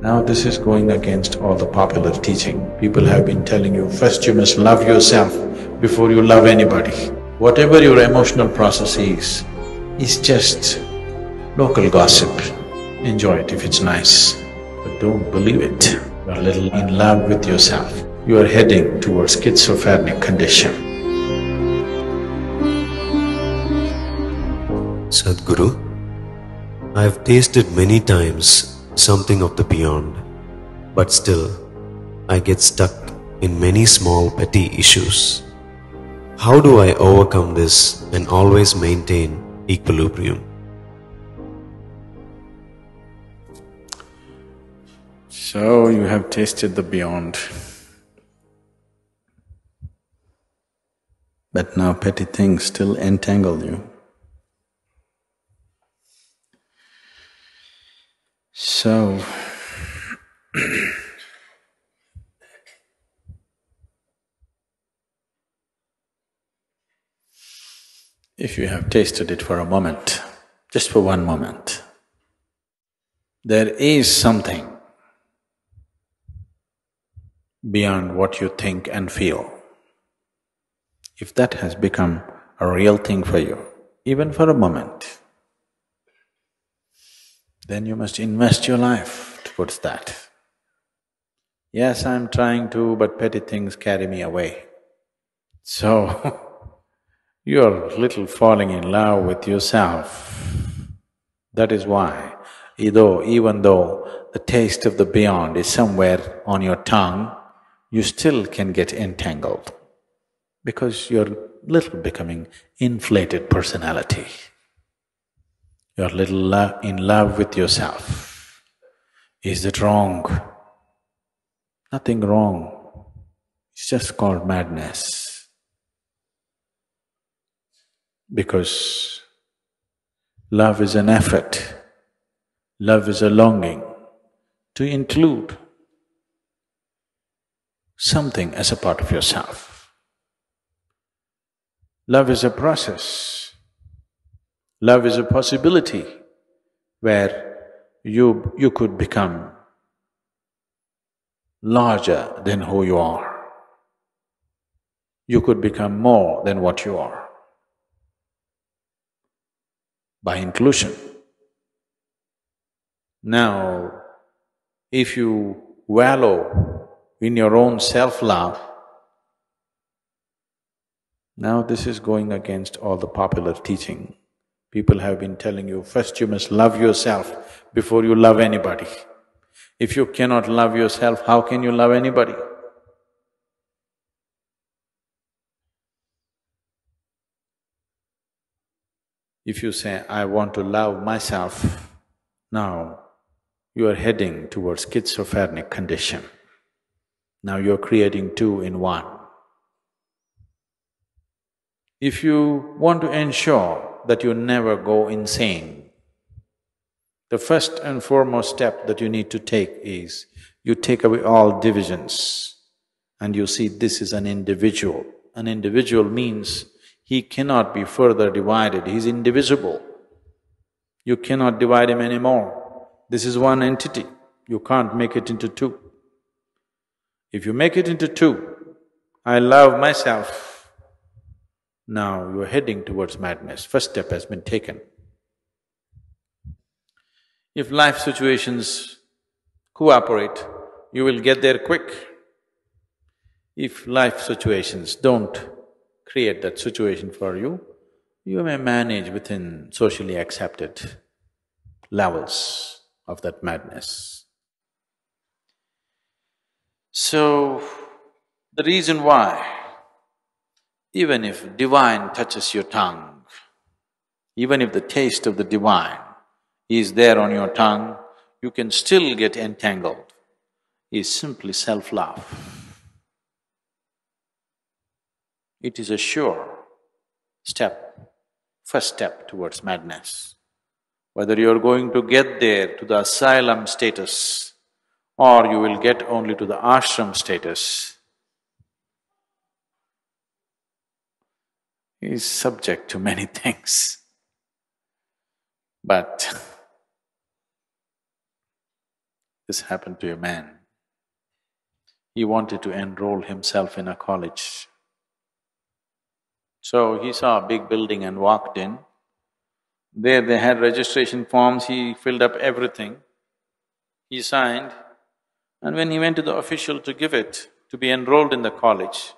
Now this is going against all the popular teaching. People have been telling you, first you must love yourself before you love anybody. Whatever your emotional process is just local gossip. Enjoy it if it's nice, but don't believe it. You're a little in love with yourself. You are heading towards schizophrenic condition. Sadhguru, I have tasted many times something of the beyond, but still I get stuck in many small petty issues. How do I overcome this and always maintain equilibrium? So you have tasted the beyond, but now petty things still entangle you. So, if you have tasted it for a moment, just for one moment, there is something beyond what you think and feel. If that has become a real thing for you, even for a moment, then you must invest your life towards that. Yes, I'm trying to, but petty things carry me away. So, you're little falling in love with yourself. That is why, even though the taste of the beyond is somewhere on your tongue, you still can get entangled, because you're little becoming inflated personality. You're little in love with yourself. Is that wrong? Nothing wrong. It's just called madness. Because love is an effort, love is a longing to include something as a part of yourself. Love is a process. Love is a possibility where you could become larger than who you are. You could become more than what you are by inclusion. Now, if you wallow in your own self-love, now this is going against all the popular teaching. People have been telling you, first you must love yourself before you love anybody. If you cannot love yourself, how can you love anybody? If you say, I want to love myself, now you are heading towards schizophrenic condition. Now you're creating two in one. If you want to ensure that you never go insane, the first and foremost step that you need to take is, you take away all divisions and you see this is an individual. An individual means he cannot be further divided, he's indivisible. You cannot divide him anymore. This is one entity, you can't make it into two. If you make it into two, I love myself, now you're heading towards madness. First step has been taken. If life situations cooperate, you will get there quick. If life situations don't create that situation for you, you may manage within socially accepted levels of that madness. So, the reason why, even if divine touches your tongue, even if the taste of the divine is there on your tongue, you can still get entangled, is simply self-love. It is a sure step, first step towards madness. Whether you're going to get there to the asylum status or you will get only to the ashram status is subject to many things. But This happened to a man. He wanted to enroll himself in a college. So he saw a big building and walked in. There they had registration forms, he filled up everything. He signed, and when he went to the official to give it, to be enrolled in the college,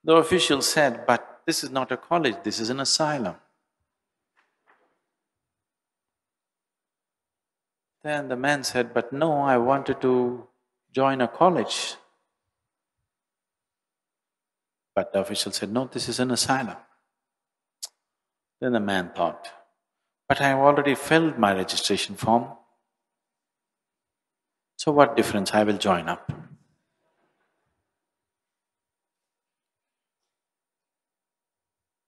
the official said, "But this is not a college, this is an asylum." Then the man said, "But no, I wanted to join a college." But the official said, "No, this is an asylum." Then the man thought, "But I have already filled my registration form. So what difference, I will join up."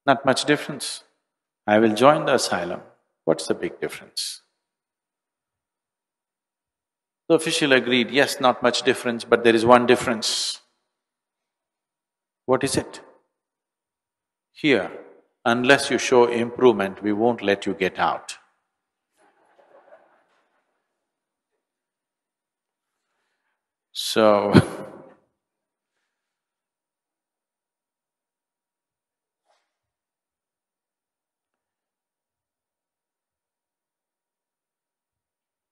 Not much difference. I will join the asylum. What's the big difference? The official agreed, "Yes, not much difference, but there is one difference." What is it? "Here, unless you show improvement, we won't let you get out." So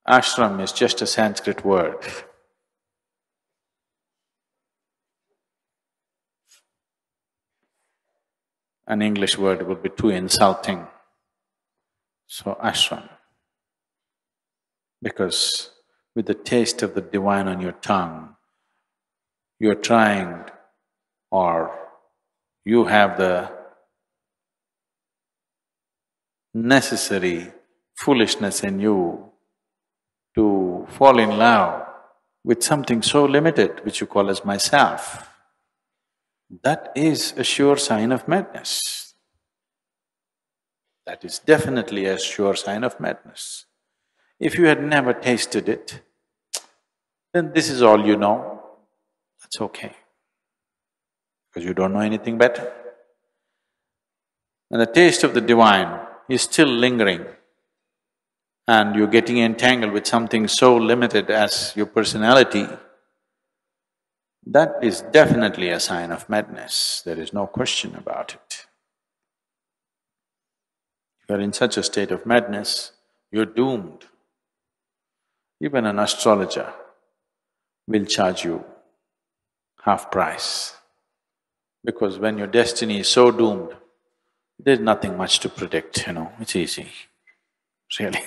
ashram is just a Sanskrit word. An English word would be too insulting. So ashram. Because with the taste of the divine on your tongue, you're trying, or you have the necessary foolishness in you to fall in love with something so limited which you call as myself. That is a sure sign of madness. That is definitely a sure sign of madness. If you had never tasted it, then this is all you know, that's okay, because you don't know anything better. And the taste of the divine is still lingering, and you're getting entangled with something so limited as your personality, that is definitely a sign of madness, there is no question about it. If you're in such a state of madness, you're doomed. Even an astrologer will charge you half price, because when your destiny is so doomed, there's nothing much to predict, it's easy, really,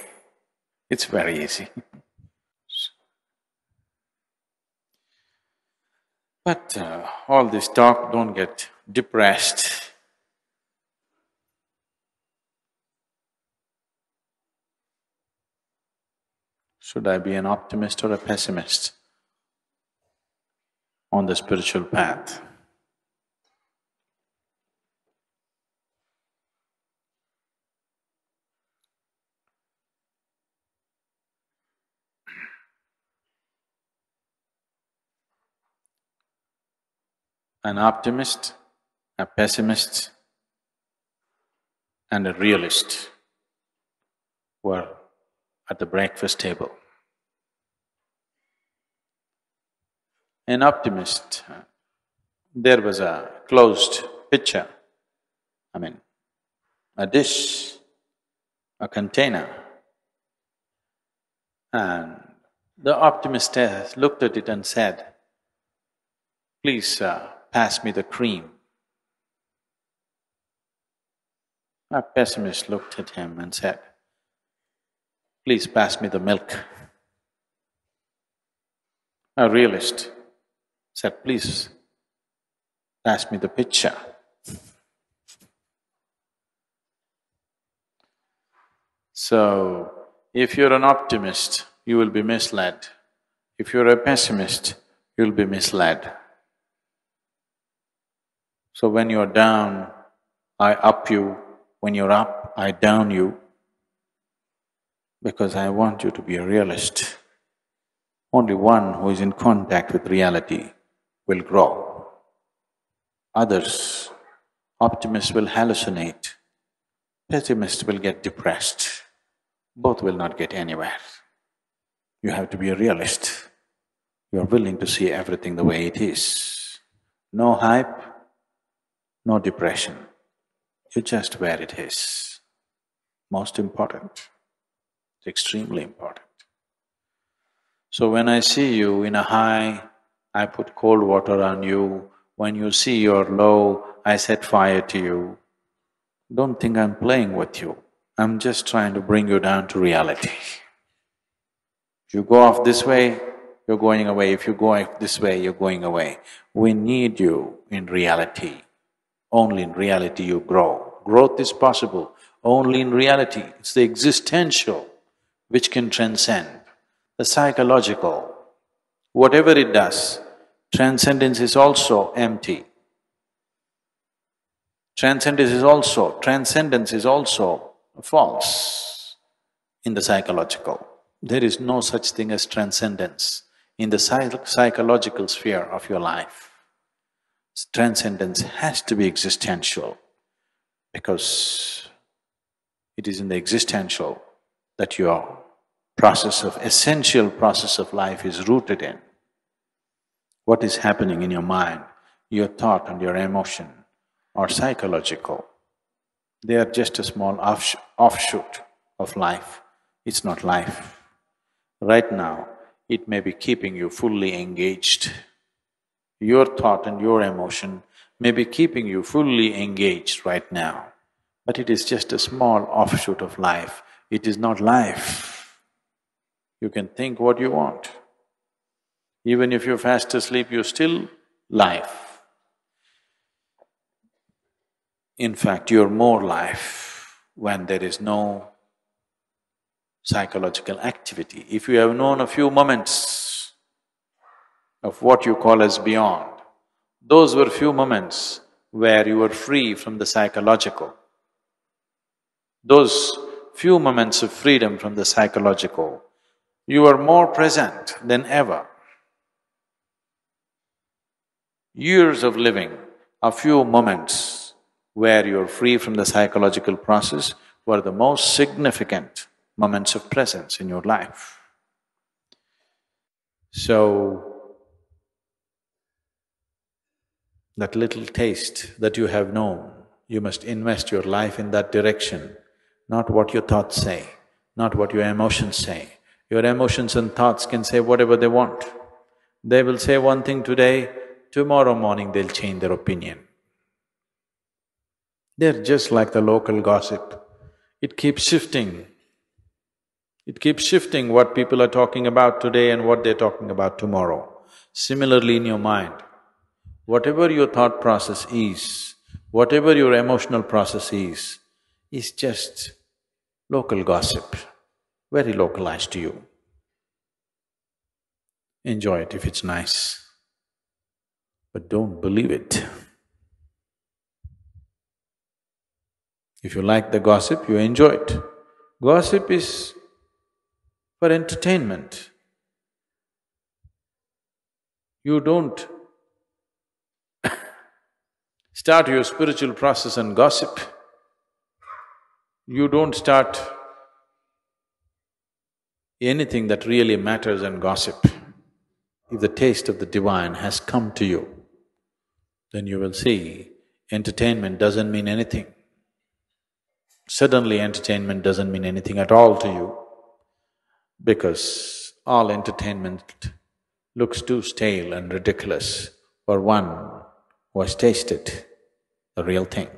it's very easy. But all this talk, don't get depressed. Should I be an optimist or a pessimist on the spiritual path? An optimist, a pessimist, and a realist were at the breakfast table. An optimist, there was a closed pitcher, a dish, a container, and the optimist looked at it and said, "Please pass me the cream." A pessimist looked at him and said, "Please pass me the milk." A realist said, "Please pass me the pitcher." So, if you're an optimist, you will be misled. If you're a pessimist, you'll be misled. So when you're down, I up you. When you're up, I down you. Because I want you to be a realist. Only one who is in contact with reality will grow. Others, optimists will hallucinate, pessimists will get depressed. Both will not get anywhere. You have to be a realist. You are willing to see everything the way it is. No hype, no depression. You're just where it is. Most important. It's extremely important. So when I see you in a high, I put cold water on you. When you see you're low, I set fire to you. Don't think I'm playing with you. I'm just trying to bring you down to reality. If you go off this way, you're going away. If you go off this way, you're going away. We need you in reality. Only in reality you grow. Growth is possible only in reality. It's the existential which can transcend the psychological. Whatever it does, transcendence is also empty. Transcendence is also false in the psychological. There is no such thing as transcendence in the psychological sphere of your life. Transcendence has to be existential because it is in the existential that your essential process of life is rooted in. What is happening in your mind, your thought and your emotion are psychological. They are just a small offshoot of life. It's not life. Right now, it may be keeping you fully engaged. Your thought and your emotion may be keeping you fully engaged right now, but it is just a small offshoot of life. It is not life. You can think what you want. Even if you're fast asleep, you're still life. In fact, you're more life when there is no psychological activity. If you have known a few moments of what you call as beyond, those were few moments where you were free from the psychological. Those few moments of freedom from the psychological, you are more present than ever. Years of living, a few moments where you're free from the psychological process were the most significant moments of presence in your life. So, that little taste that you have known, you must invest your life in that direction, not what your thoughts say, not what your emotions say. Your emotions and thoughts can say whatever they want. They will say one thing today, tomorrow morning they'll change their opinion. They're just like the local gossip. It keeps shifting. It keeps shifting what people are talking about today and what they're talking about tomorrow. Similarly in your mind, whatever your thought process is, whatever your emotional process is just local gossip, very localized to you. Enjoy it if it's nice, but don't believe it. If you like the gossip, you enjoy it. Gossip is for entertainment. You don't start your spiritual process on gossip. You don't start anything that really matters on gossip. If the taste of the divine has come to you, then you will see entertainment doesn't mean anything. Suddenly entertainment doesn't mean anything at all to you, because all entertainment looks too stale and ridiculous for one who has tasted the real thing.